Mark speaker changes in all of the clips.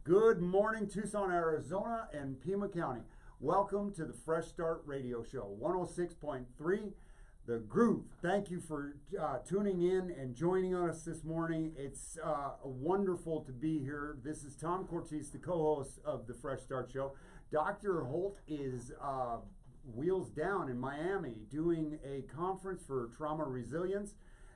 Speaker 1: Good morning, Tucson, Arizona, and Pima County. Welcome to the Fresh Start Radio Show, 106.3, The Groove. Thank you for tuning in and joining us this morning. It's wonderful to be here. This is Tom Cortese, the co-host of the Fresh Start Show. Dr. Holt is wheels down in Miami doing a conference for trauma resilience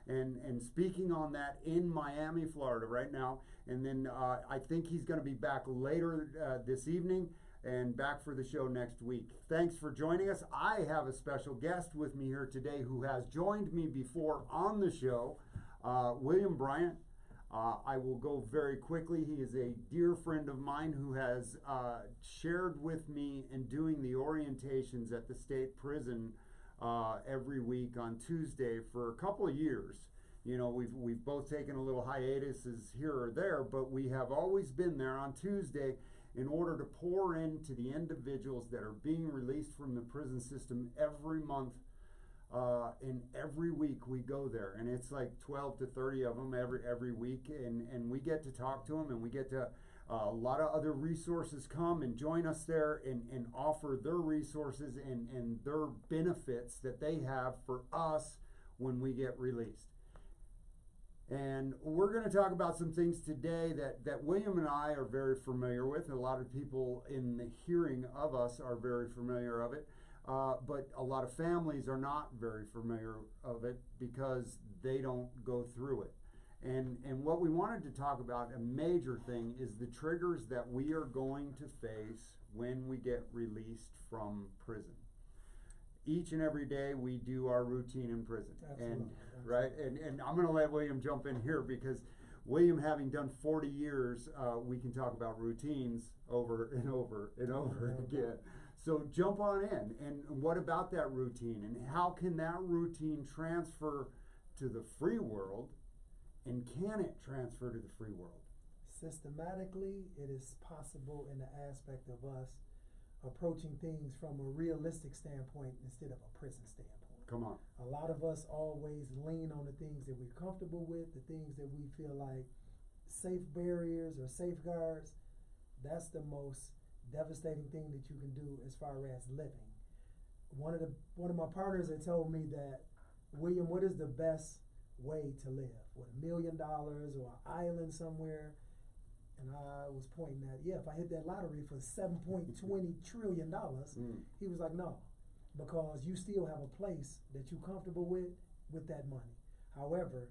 Speaker 1: and speaking on that in Miami, Florida right now. And then I think he's going to be back later this evening and back for the show next week. Thanks for joining us. I have a special guest with me here today who has joined me before on the show, William Bryant. I will go very quickly. He is a dear friend of mine who has shared with me in doing the orientations at the state prison every week on Tuesday for a couple of years. You know, we've both taken a little hiatuses here or there, but we have always been there on Tuesday in order to pour into the individuals that are being released from the prison system every month. And every week we go there, and it's like 12 to 30 of them every week, and we get to talk to them, and we get to a lot of other resources come and join us there and offer their resources and their benefits that they have for us when we get released. And we're going to talk about some things today that William and I are very familiar with. A lot of people in the hearing of us are very familiar of it. But a lot of families are not very familiar of it because they don't go through it. And what we wanted to talk about, a major thing, is the triggers that we are going to face when we get released from prison. Each and every day we do our routine in prison.
Speaker 2: Absolutely.
Speaker 1: Right? And I'm going to let William jump in here because William, having done 40 years, we can talk about routines over and over and over again. So jump on in. And what about that routine? And how can that routine transfer to the free world? And can it transfer to the free world?
Speaker 2: Systematically, it is possible in the aspect of us approaching things from a realistic standpoint instead of a prison standpoint.
Speaker 1: Come on.
Speaker 2: A lot of us always lean on the things that we're comfortable with, the things that we feel like safe barriers or safeguards. That's the most devastating thing that you can do as far as living. One of my partners had told me that, William, what is the best way to live? What, $1 million or an island somewhere? And I was pointing at, if I hit that lottery for $7.20 trillion, he was like, no, because you still have a place that you're comfortable with that money. However,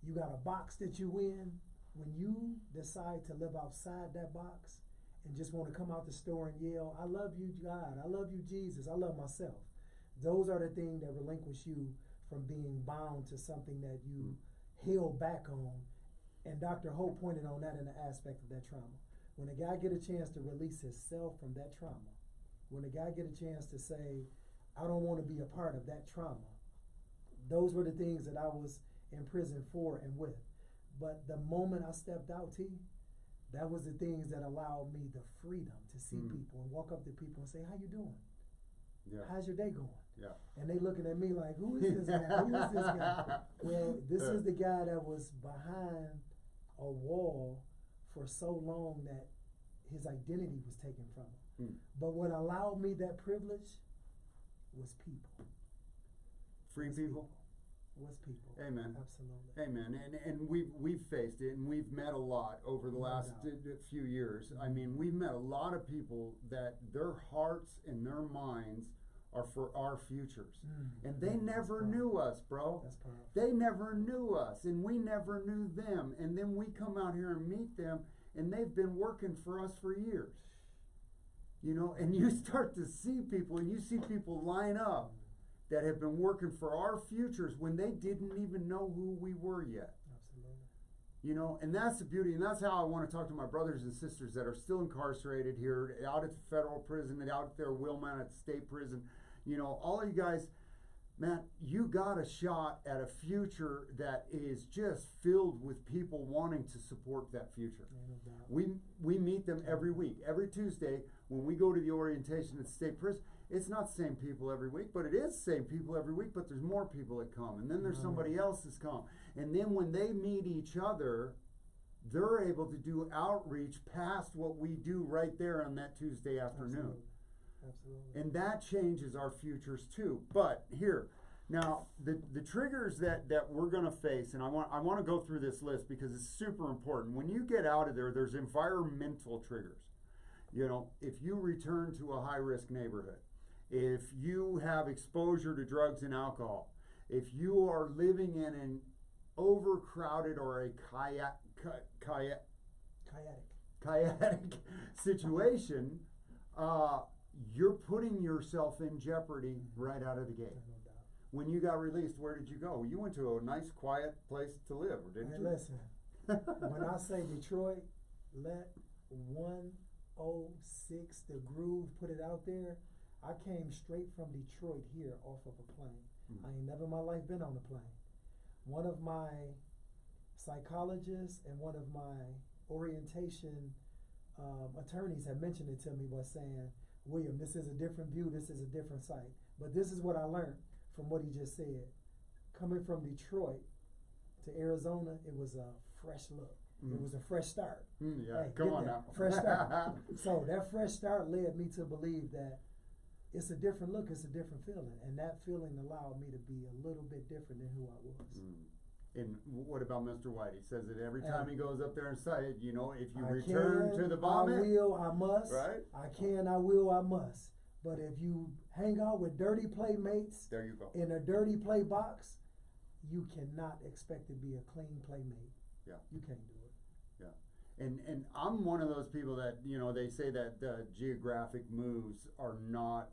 Speaker 2: you got a box that you in. When you decide to live outside that box and just want to come out the store and yell, I love you, God, I love you, Jesus, I love myself. Those are the things that relinquish you from being bound to something that you held back on. And Dr. Hope pointed on that in the aspect of that trauma. When a guy get a chance to release himself from that trauma, when a guy get a chance to say, I don't want to be a part of that trauma, those were the things that I was in prison for and with. But the moment I stepped out, that was the things that allowed me the freedom to see people and walk up to people and say, how you doing?
Speaker 1: Yeah.
Speaker 2: How's your day going?
Speaker 1: Yeah.
Speaker 2: And they looking at me like, who is this guy? Who is this guy? Well, this is the guy that was behind a wall for so long that his identity was taken from him. But what allowed me that privilege was people.
Speaker 1: Free people?
Speaker 2: Was people.
Speaker 1: Amen.
Speaker 2: Absolutely.
Speaker 1: Amen. And we've faced it, and we've met a lot over the last few years. I mean, we've met a lot of people that their hearts and their minds are for our futures. And they never knew us, bro.
Speaker 2: That's powerful.
Speaker 1: They never knew us, and we never knew them. And then we come out here and meet them, and they've been working for us for years. You know, and you start to see people, and you see people line up that have been working for our futures when they didn't even know who we were yet.
Speaker 2: Absolutely.
Speaker 1: You know, and that's the beauty, and that's how I want to talk to my brothers and sisters that are still incarcerated here, out at the federal prison, and out there, Wilmot at the state prison. You know, all of you guys, man, you got a shot at a future that is just filled with people wanting to support that future. We meet them every week. Every Tuesday, when we go to the orientation at the state prison, it's not the same people every week, but it is the same people every week, but there's more people that come. And then there's somebody else that's come. And then when they meet each other, they're able to do outreach past what we do right there on that Tuesday afternoon.
Speaker 2: Absolutely.
Speaker 1: And that changes our futures too. But here, now the triggers that we're gonna face, and I want to go through this list because it's super important. When you get out of there, there's environmental triggers. You know, if you return to a high risk neighborhood, if you have exposure to drugs and alcohol, if you are living in an overcrowded or a chaotic situation, you're putting yourself in jeopardy right out of the gate.
Speaker 2: No doubt.
Speaker 1: When you got released, where did you go? You went to a nice, quiet place to live, didn't
Speaker 2: Hey,
Speaker 1: you?
Speaker 2: listen, when I say Detroit, let 106 The Groove put it out there. I came straight from Detroit here off of a plane. I ain't never in my life been on a plane. One of my psychologists and one of my orientation attorneys had mentioned it to me by saying, William, this is a different view, this is a different sight. But this is what I learned from what he just said. Coming from Detroit to Arizona, it was a fresh look. It was a fresh start.
Speaker 1: Yeah,
Speaker 2: Hey,
Speaker 1: come
Speaker 2: get
Speaker 1: on
Speaker 2: that.
Speaker 1: now.
Speaker 2: Fresh start. So that fresh start led me to believe that it's a different look, it's a different feeling. And that feeling allowed me to be a little bit different than who I was.
Speaker 1: And what about Mr. White? He says that every time
Speaker 2: Hey.
Speaker 1: he goes up there and say, you know, if you
Speaker 2: I
Speaker 1: return
Speaker 2: can,
Speaker 1: to the vomit,
Speaker 2: I will, I must.
Speaker 1: right?
Speaker 2: I can, I will, I must. But if you hang out with dirty playmates
Speaker 1: There you go.
Speaker 2: in a dirty play box, you cannot expect to be a clean playmate.
Speaker 1: Yeah.
Speaker 2: You can't do it.
Speaker 1: And I'm one of those people that, you know, they say that geographic moves are not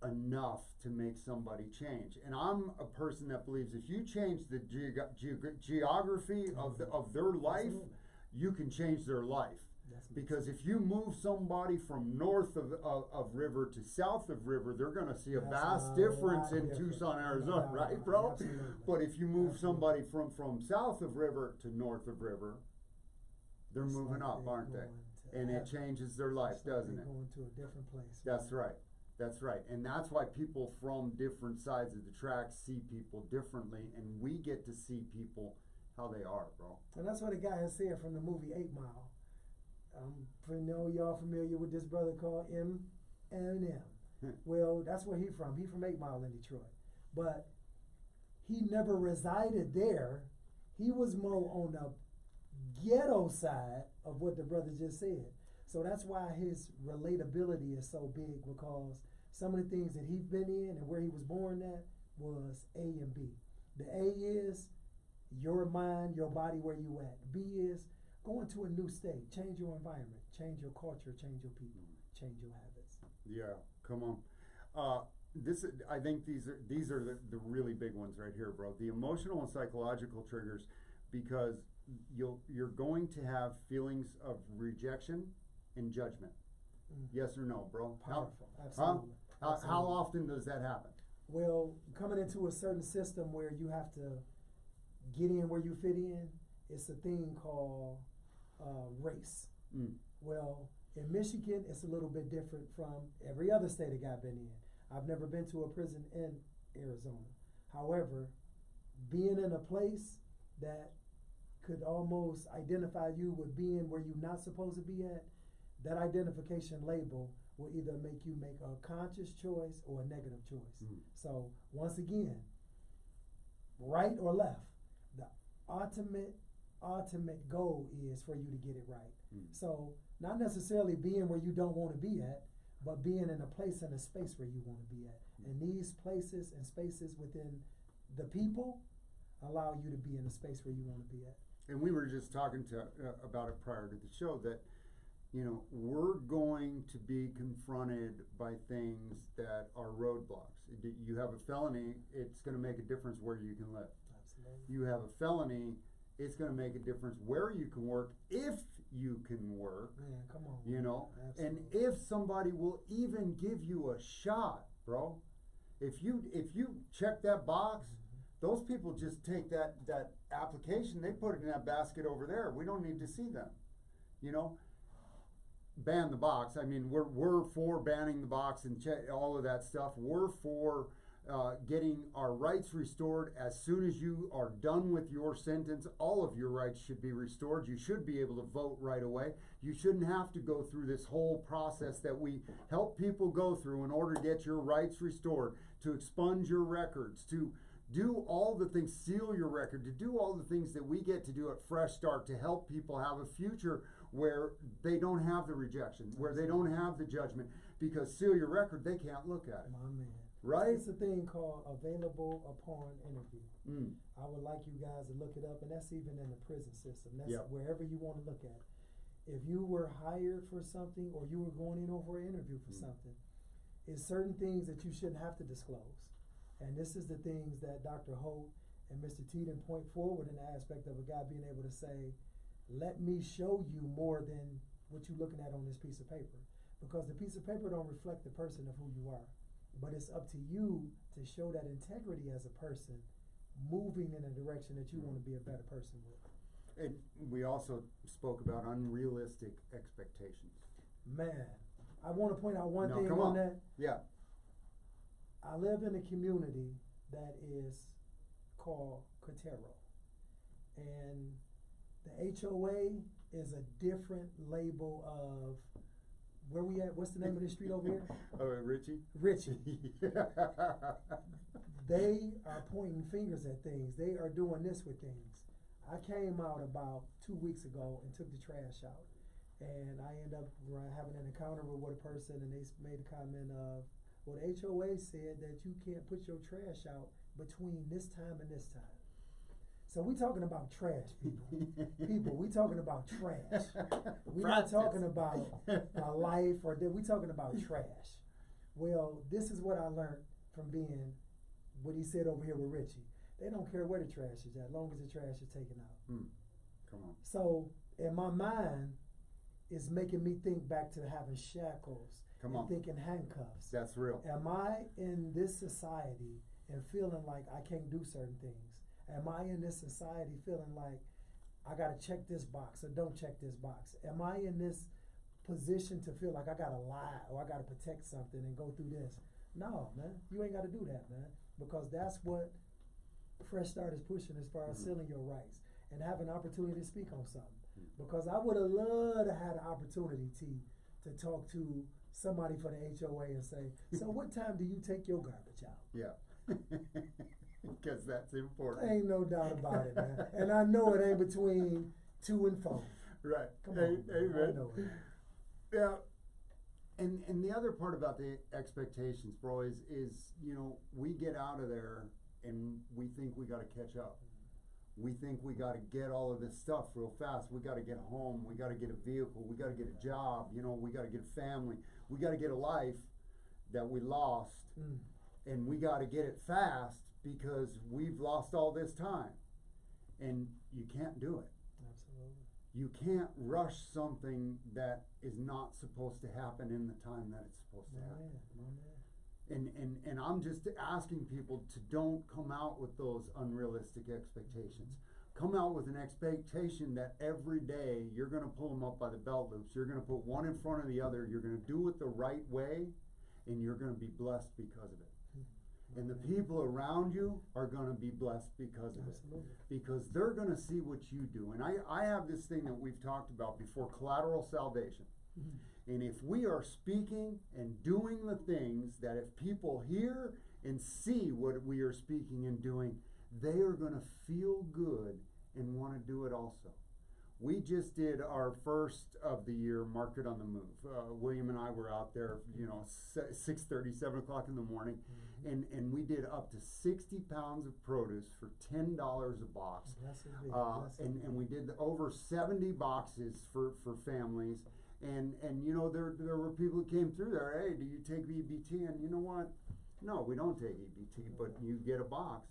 Speaker 1: enough to make somebody change. And I'm a person that believes if you change the geography of their life,
Speaker 2: Absolutely.
Speaker 1: you can change their life.
Speaker 2: That's
Speaker 1: Because if you move somebody from north of river to south of river, they're going to see a
Speaker 2: That's
Speaker 1: vast
Speaker 2: a
Speaker 1: difference
Speaker 2: lot
Speaker 1: in
Speaker 2: different.
Speaker 1: Tucson,
Speaker 2: No
Speaker 1: Arizona,
Speaker 2: doubt
Speaker 1: right,
Speaker 2: about it.
Speaker 1: bro?
Speaker 2: Absolutely.
Speaker 1: But if you move
Speaker 2: Absolutely.
Speaker 1: somebody from south of river to north of river, they're
Speaker 2: It's
Speaker 1: moving
Speaker 2: like
Speaker 1: up,
Speaker 2: they're
Speaker 1: aren't they?
Speaker 2: going to
Speaker 1: And it
Speaker 2: heaven.
Speaker 1: changes their life,
Speaker 2: It's like
Speaker 1: doesn't
Speaker 2: they're
Speaker 1: it?
Speaker 2: going to a different place.
Speaker 1: That's right. That's right. And that's why people from different sides of the track see people differently, and we get to see people how they are, bro.
Speaker 2: And that's what the guy has said from the movie 8 Mile. I know y'all familiar with this brother called Eminem. Well, that's where he from. He from 8 Mile in Detroit. But he never resided there. He was more on the ghetto side of what the brother just said. So that's why his relatability is so big, because some of the things that he's been in and where he was born at was A and B. The A is your mind, your body, where you at. B is going to a new state, change your environment, change your culture, change your people, change your habits.
Speaker 1: Yeah, come on. I think these are the really big ones right here, bro. The emotional and psychological triggers, because you're going to have feelings of rejection and judgment. Yes or no, bro?
Speaker 2: Powerful, absolutely.
Speaker 1: How often does that happen?
Speaker 2: Well, coming into a certain system where you have to get in where you fit in, it's a thing called race. Well, in Michigan, it's a little bit different from every other state that I've been in. I've never been to a prison in Arizona. However, being in a place that could almost identify you with being where you're not supposed to be at, that identification label will either make you make a conscious choice or a negative choice. So once again, right or left, the ultimate goal is for you to get it right. So not necessarily being where you don't want to be at, but being in a place and a space where you want to be at. And these places and spaces within the people allow you to be in a space where you want to be at.
Speaker 1: And we were just talking about it prior to the show that, you know, we're going to be confronted by things that are roadblocks. You have a felony, it's going to make a difference where you can live.
Speaker 2: Absolutely.
Speaker 1: You have a felony, it's going to make a difference where you can work, if you can work.
Speaker 2: Man, come on.
Speaker 1: You know,
Speaker 2: Absolutely.
Speaker 1: and if somebody will even give you a shot, bro, if you check that box, those people just take that application, they put it in that basket over there. We don't need to see them. You know, ban the box. I mean, we're for banning the box and all of that stuff. We're for getting our rights restored as soon as you are done with your sentence. All of your rights should be restored. You should be able to vote right away. You shouldn't have to go through this whole process that we help people go through in order to get your rights restored, to expunge your records, to do all the things, seal your record, to do all the things that we get to do at Fresh Start to help people have a future where they don't have the rejection, where they don't have the judgment, because seal your record, they can't look at it.
Speaker 2: My man.
Speaker 1: Right?
Speaker 2: It's a thing called available upon interview. I would like you guys to look it up, and that's even in the prison system. That's wherever you want to look at. If you were hired for something or you were going in over an interview for something, it's certain things that you shouldn't have to disclose. And this is the things that Dr. Holt and Mr. Teeden point forward in the aspect of a guy being able to say, let me show you more than what you're looking at on this piece of paper. Because the piece of paper don't reflect the person of who you are. But it's up to you to show that integrity as a person, moving in a direction that you want to be a better person with.
Speaker 1: And we also spoke about unrealistic expectations.
Speaker 2: Man, I want to point out one thing
Speaker 1: come
Speaker 2: on that.
Speaker 1: Yeah.
Speaker 2: I live in a community that is called Cotero. And the HOA is a different label of where we at. What's the name of the street over here?
Speaker 1: Richie?
Speaker 2: Richie. They are pointing fingers at things. They are doing this with things. I came out about 2 weeks ago and took the trash out. And I ended up having an encounter with a person, and they made a comment of, well, the HOA said that you can't put your trash out between this time and this time. So we talking about trash, people. We talking about trash. We're not talking about life or we talking about trash. Well, this is what I learned from being what he said over here with Richie. They don't care where the trash is at, as long as the trash is taken out.
Speaker 1: Come on.
Speaker 2: So in my mind, it's making me think back to having shackles. Thinking handcuffs.
Speaker 1: That's real.
Speaker 2: Am I in this society and feeling like I can't do certain things? Am I in this society feeling like I got to check this box or don't check this box? Am I in this position to feel like I got to lie or I got to protect something and go through this? No, man. You ain't got to do that, man. Because that's what Fresh Start is pushing as far as sealing your rights and have an opportunity to speak on something. Because I would have loved to have the opportunity, to talk to somebody for the HOA and say, so what time do you take your garbage out?
Speaker 1: Yeah. Because that's important.
Speaker 2: Ain't no doubt about it, man. And I know it ain't between 2 and 4.
Speaker 1: Right.
Speaker 2: Come on,
Speaker 1: amen.
Speaker 2: I know it.
Speaker 1: Yeah. And the other part about the expectations, bro, is we get out of there and we think we got to catch up. We think we got to get all of this stuff real fast. We got to get home. We got to get a vehicle. We got to get a job. We got to get a family. We got to get a life that we lost. And we got to get it fast because we've lost all this time. And you can't do it.
Speaker 2: Absolutely.
Speaker 1: You can't rush something that is not supposed to happen in the time that it's supposed to happen.
Speaker 2: My man.
Speaker 1: And I'm just asking people to don't come out with those unrealistic expectations. Come out with an expectation that every day you're going to pull them up by the belt loops. You're going to put one in front of the other. You're going to do it the right way, and you're going to be blessed because of it. And the people around you are going to be blessed because of it. Because they're going to see what you do. And I have this thing that we've talked about before, collateral salvation. And if we are speaking and doing the things that if people hear and see what we are speaking and doing, they are going to feel good and want to do it also. We just did our first of the year Market on the Move. William and I were out there, 6:30, 7 o'clock in the morning, and we did up to 60 pounds of produce for $10 a box. And we did over 70 boxes for families. And there were people who came through there, hey, do you take EBT? And you know what? No, we don't take EBT, but you get a box.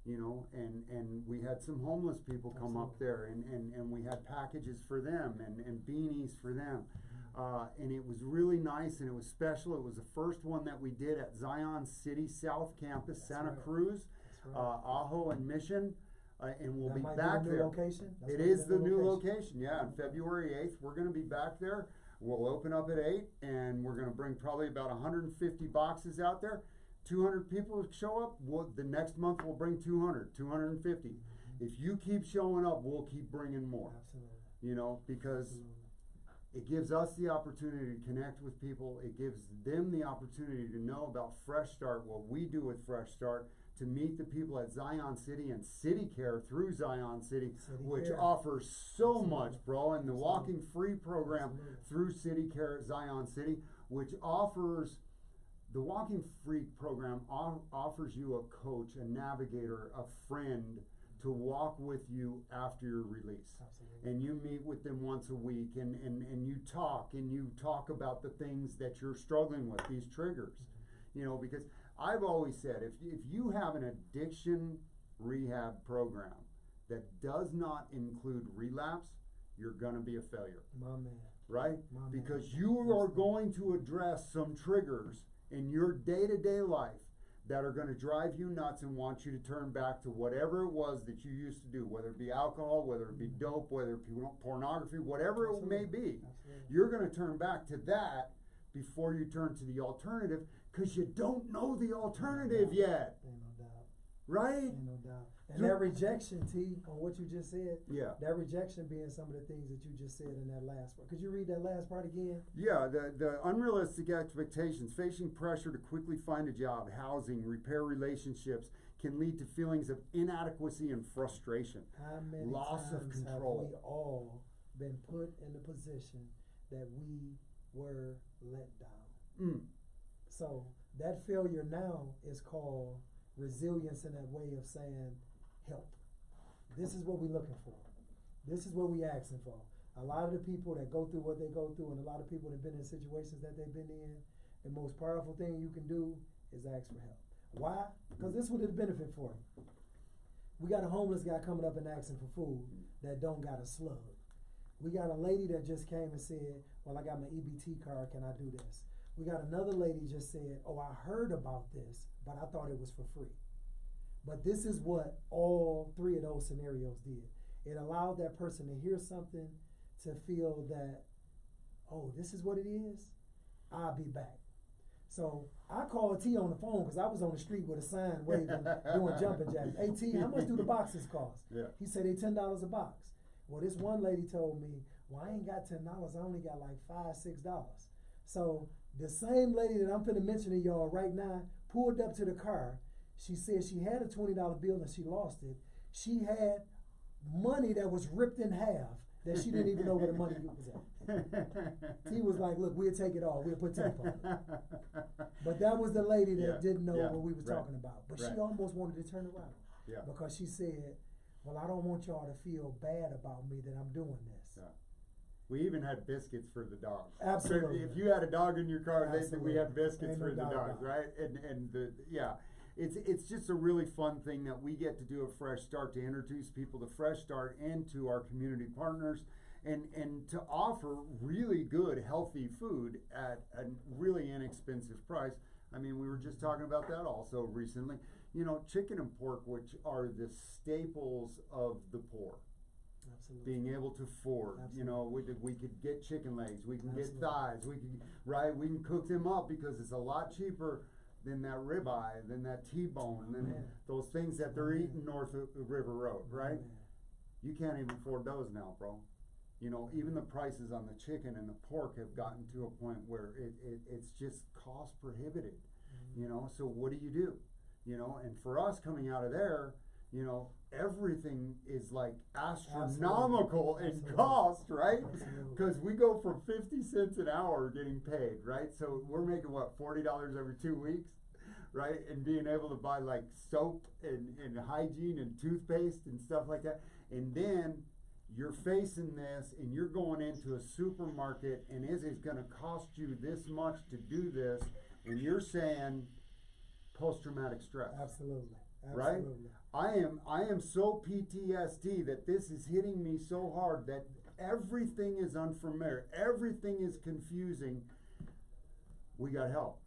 Speaker 1: And we had some homeless people come up there and we had packages for them and beanies for them. And it was really nice and it was special. It was the first one that we did at Zion City South Campus, Santa Cruz, Ajo and Mission. And we'll be back there. It is the new location, yeah. On February 8th, we're going to be back there. We'll open up at 8, and we're going to bring probably about 150 boxes out there. 200 people show up, the next month we'll bring 200, 250.
Speaker 2: Mm-hmm.
Speaker 1: If you keep showing up, we'll keep bringing more.
Speaker 2: Absolutely.
Speaker 1: You know, because
Speaker 2: Absolutely.
Speaker 1: it gives us the opportunity to connect with people. It gives them the opportunity to know about Fresh Start, what we do with Fresh Start, to meet the people at Zion City and City Care through Zion City, which
Speaker 2: Care.
Speaker 1: offers so
Speaker 2: Absolutely.
Speaker 1: much, bro. And the
Speaker 2: Absolutely.
Speaker 1: Walking Free program
Speaker 2: Absolutely.
Speaker 1: through City Care at Zion City, which offers, the Walking Free program offers you a coach, a navigator, a friend to walk with you after your release.
Speaker 2: Absolutely.
Speaker 1: And you meet with them once a week and you talk about the things that you're struggling with, these triggers. You know, because I've always said, if you have an addiction rehab program that does not include relapse, you're gonna be a failure,
Speaker 2: My man.
Speaker 1: right?
Speaker 2: My man.
Speaker 1: Because you are going to address some triggers in your day-to-day life that are going to drive you nuts and want you to turn back to whatever it was that you used to do, whether it be alcohol, whether it be dope, whether it be pornography, whatever it may be.
Speaker 2: Absolutely.
Speaker 1: You're going to turn back to that before you turn to the alternative, because you don't know the alternative yet,
Speaker 2: Ain't no doubt.
Speaker 1: right?
Speaker 2: Ain't no doubt. And
Speaker 1: You-
Speaker 2: that rejection, T, on what you just said,
Speaker 1: Yeah.
Speaker 2: that rejection being some of the things that you just said in that last part. Could you read that last part again?
Speaker 1: Yeah, the unrealistic expectations, facing pressure to quickly find a job, housing, repair relationships, can lead to feelings of inadequacy and frustration.
Speaker 2: How many
Speaker 1: Loss of
Speaker 2: times
Speaker 1: control.
Speaker 2: have we all been put in the position that we were let down?
Speaker 1: Mm.
Speaker 2: So that failure now is called resilience, in that way of saying, help. This is what we're looking for. This is what we're asking for. A lot of the people that go through what they go through, and a lot of people that have been in situations that they've been in, the most powerful thing you can do is ask for help. Why? Because this would have benefit for you. We got a homeless guy coming up and asking for food that don't got a slug. We got a lady that just came and said, well, I got my EBT card, can I do this? We got another lady just said, oh, I heard about this, but I thought it was for free. But this is what all three of those scenarios did. It allowed that person to hear something, to feel that, oh, this is what it is, I'll be back. So I called T on the phone because I was on the street with a sign waving, doing jumping jacks. Hey T, how much do the boxes cost?
Speaker 1: Yeah.
Speaker 2: He said they $10 a box. Well, this one lady told me, well, I ain't got $10, I only got like $5, $6. So the same lady that I'm finna mention to y'all right now pulled up to the car. She said she had a $20 bill and she lost it. She had money that was ripped in half that she didn't even know where the money was at. T was like, look, we'll take it all. We'll put tape on it. But that was the lady that didn't know what we was talking about. But she almost wanted to turn around.
Speaker 1: Yeah.
Speaker 2: Because she said, well, I don't want y'all to feel bad about me that I'm doing this.
Speaker 1: Yeah. We even had biscuits for the dogs.
Speaker 2: Absolutely.
Speaker 1: So if you had a dog in your car, they said we had biscuits
Speaker 2: Ain't no
Speaker 1: for the
Speaker 2: doubt
Speaker 1: dogs,
Speaker 2: about it.
Speaker 1: right? And the it's just a really fun thing that we get to do at Fresh Start, to introduce people to Fresh Start and to our community partners, and to offer really good, healthy food at a really inexpensive price. I mean, we were just talking about that also recently. You know, chicken and pork, which are the staples of the poor.
Speaker 2: Absolutely.
Speaker 1: Being able to afford,
Speaker 2: Absolutely.
Speaker 1: you know, we could get chicken legs, we can
Speaker 2: Absolutely.
Speaker 1: get thighs, we can cook them up because it's a lot cheaper than that ribeye, than that T-bone, than
Speaker 2: Man.
Speaker 1: those things that they're
Speaker 2: Man.
Speaker 1: eating north of River Road, right?
Speaker 2: Man.
Speaker 1: You can't even afford those now, bro. You know, even the prices on the chicken and the pork have gotten to a point where it's just cost prohibitive, you know, so what do? You know, and for us coming out of there, you know, everything is like astronomical in
Speaker 2: Absolutely.
Speaker 1: cost, right?
Speaker 2: Absolutely.
Speaker 1: Because we go from 50 cents an hour getting paid, right? So we're making what, $40 every 2 weeks, right? And being able to buy like soap and hygiene and toothpaste and stuff like that. And then you're facing this and you're going into a supermarket and it is going to cost you this much to do this. And you're saying post-traumatic stress.
Speaker 2: Absolutely.
Speaker 1: Right?
Speaker 2: Absolutely.
Speaker 1: I am so PTSD that this is hitting me so hard that everything is unfamiliar, everything is confusing. We got help,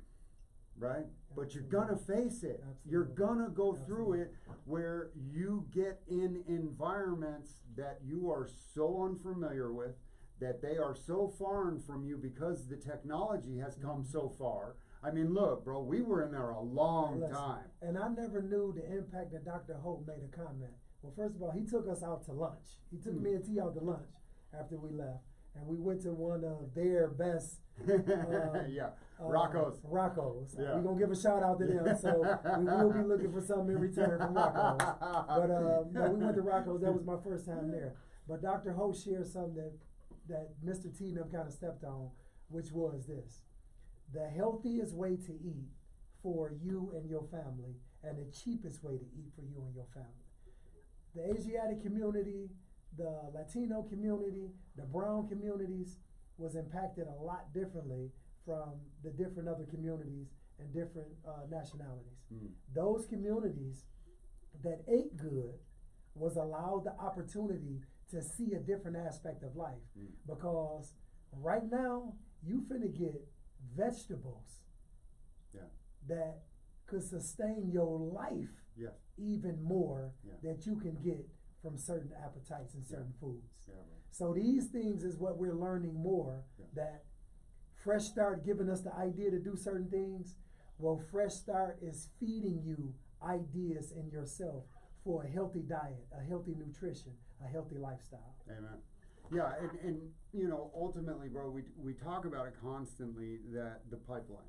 Speaker 1: right? But you're gonna face it.
Speaker 2: Absolutely.
Speaker 1: You're gonna go through
Speaker 2: Absolutely.
Speaker 1: it where you get in environments that you are so unfamiliar with, that they are so foreign from you because the technology has come so far. I mean, look, bro, we were in there a long
Speaker 2: Listen,
Speaker 1: time.
Speaker 2: And I never knew the impact that Dr. Hope made a comment. Well, first of all, he took us out to lunch. He took me and T out to lunch after we left. And we went to one of their best
Speaker 1: Yeah, Rocco's.
Speaker 2: Rocco's.
Speaker 1: Yeah.
Speaker 2: We're gonna give a shout out to them. So we will be looking for something in return from Rocco's. But no, we went to Rocco's. That was my first time there. But Dr. Ho shared something that Mr. T and them kind of stepped on, which was this: the healthiest way to eat for you and your family, and the cheapest way to eat for you and your family. The Asiatic community, the Latino community, the brown communities was impacted a lot differently from the different other communities and different nationalities. Those communities that ate good was allowed the opportunity to see a different aspect of life, because right now you finna get vegetables that could sustain your life even more that you can get from certain appetites and certain foods.
Speaker 1: Right.
Speaker 2: So these things is what we're learning more, that Fresh Start giving us the idea to do certain things. Well, Fresh Start is feeding you ideas in yourself for a healthy diet, a healthy nutrition, a healthy lifestyle.
Speaker 1: Amen. Yeah, and you know, ultimately, bro, we talk about it constantly, that the pipeline,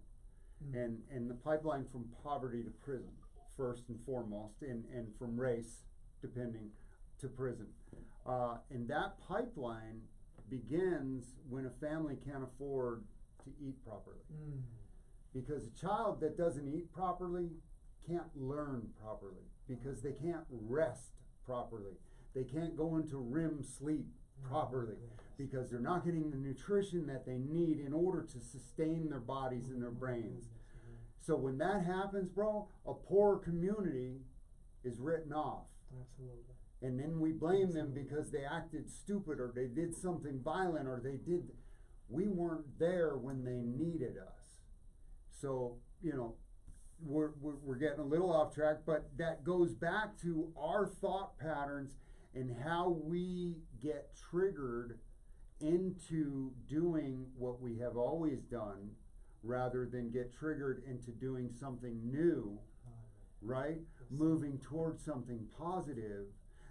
Speaker 1: and the pipeline from poverty to prison, first and foremost, and from race, depending, to prison. And that pipeline begins when a family can't afford to eat properly. Because a child that doesn't eat properly can't learn properly, because they can't rest properly. They can't go into REM sleep properly, because they're not getting the nutrition that they need in order to sustain their bodies and their brains. So when that happens, bro, a poor community is written off.
Speaker 2: Absolutely.
Speaker 1: And then we blame them because they acted stupid, or they did something violent, or we weren't there when they needed us. So, you know, we're getting a little off track, but that goes back to our thought patterns and how we get triggered into doing what we have always done, rather than get triggered into doing something new, right? Moving towards something positive,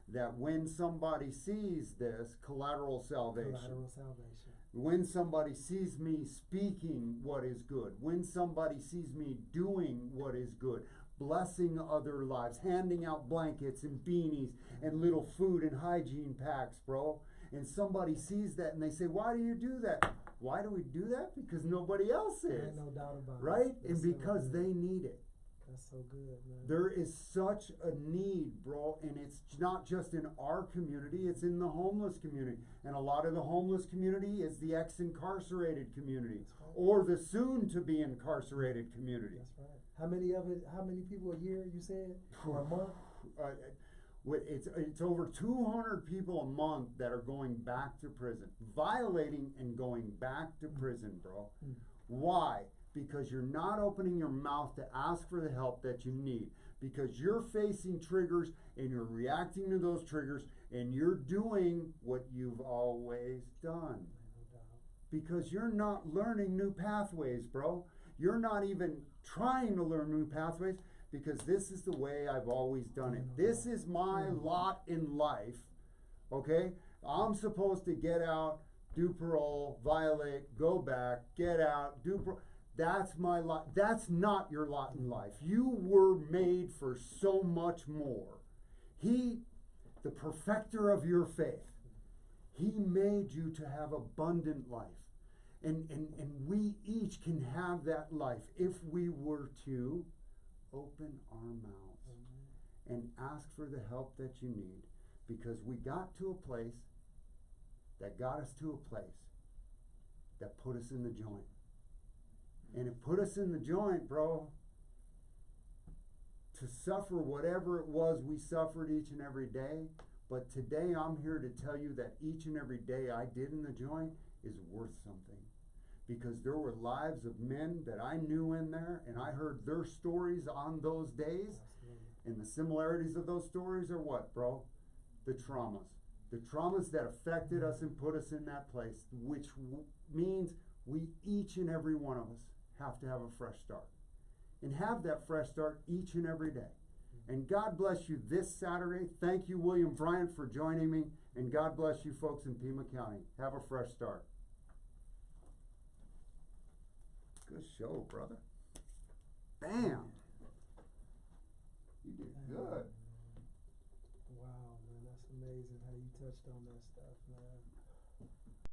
Speaker 1: that when somebody sees this, collateral salvation. When somebody sees me speaking what is good, when somebody sees me doing what is good, blessing other lives, handing out blankets and beanies and little food and hygiene packs, bro. And somebody sees that and they say, why do you do that? Why do we do that? Because nobody else is.
Speaker 2: Ain't no doubt about it.
Speaker 1: Right? And because they need it.
Speaker 2: That's so good, man.
Speaker 1: There is such a need, bro, and it's not just in our community, it's in the homeless community. And a lot of the homeless community is the ex-incarcerated community, or the soon-to-be incarcerated community.
Speaker 2: That's right. How many people a year, you said, or a month?
Speaker 1: It's over 200 people a month that are going back to prison, violating and going back to prison, bro. Why? Because you're not opening your mouth to ask for the help that you need, because you're facing triggers and you're reacting to those triggers, and you're doing what you've always done, because you're not learning new pathways, bro. You're not even trying to learn new pathways, because this is the way I've always done it. This is my lot in life, okay? I'm supposed to get out, do parole, violate, go back, get out, do parole. That's my lot. That's not your lot in life. You were made for so much more. He, the perfecter of your faith, he made you to have abundant life. And we each can have that life if we were to open our mouths and ask for the help that you need, because we got to a place that got us to a place that put us in the joint. And it put us in the joint, bro, to suffer whatever it was we suffered each and every day. But today I'm here to tell you that each and every day I did in the joint is worth something. Because there were lives of men that I knew in there, and I heard their stories on those days. And the similarities of those stories are what, bro? The traumas. The traumas that affected us and put us in that place, which means we, each and every one of us, have to have a fresh start. And have that fresh start each and every day. And God bless you this Saturday. Thank you, William Bryant, for joining me. And God bless you folks in Pima County. Have a fresh start. Good show, brother. Bam. You did good.
Speaker 2: Wow, man, that's amazing how you touched on that stuff, man.